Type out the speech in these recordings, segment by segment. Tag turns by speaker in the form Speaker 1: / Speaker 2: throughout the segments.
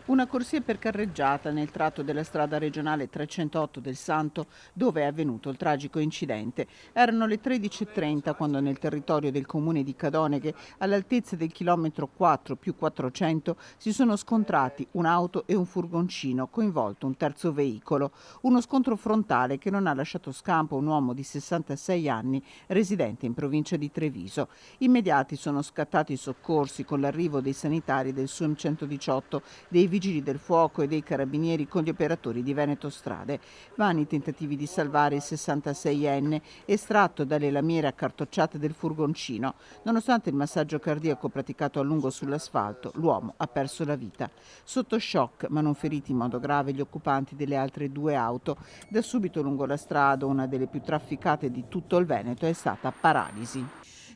Speaker 1: Una corsia per carreggiata nel tratto della strada regionale 308 del Santo, dove è avvenuto il tragico incidente. Erano le 13:30 quando nel territorio del comune di Cadoneghe, all'altezza del chilometro 4 più 400, si sono scontrati un'auto e un furgoncino, coinvolto un terzo veicolo. Uno scontro frontale che non ha lasciato scampo un uomo di 66 anni, residente in provincia di Treviso. Immediati sono scattati i soccorsi con l'arrivo dei sanitari del SUEM 118, dei vigili del fuoco e dei carabinieri con gli operatori di Veneto Strade. Vani tentativi di salvare il 66enne estratto dalle lamiere accartocciate del furgoncino. Nonostante il massaggio cardiaco praticato a lungo sull'asfalto, l'uomo ha perso la vita. Sotto shock, ma non feriti in modo grave, gli occupanti delle altre due auto. Da subito lungo la strada, una delle più trafficate di tutto il Veneto, è stata paralisi.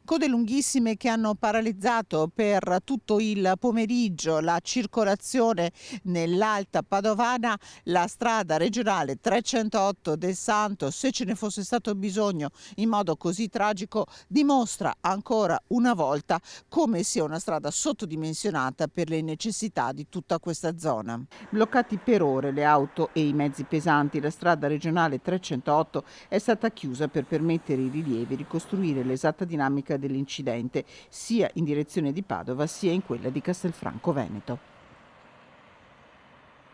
Speaker 1: Code lunghissime che hanno paralizzato per tutto il pomeriggio la circolazione nell'Alta Padovana, la strada regionale 308 del Santo, se ce ne fosse stato bisogno in modo così tragico, dimostra ancora una volta come sia una strada sottodimensionata per le necessità di tutta questa zona. Bloccati per ore le auto e i mezzi pesanti, la strada regionale 308 è stata chiusa per permettere ai rilievi di ricostruire l'esatta dinamica dell'incidente, sia in direzione di Padova sia in quella di Castelfranco Veneto.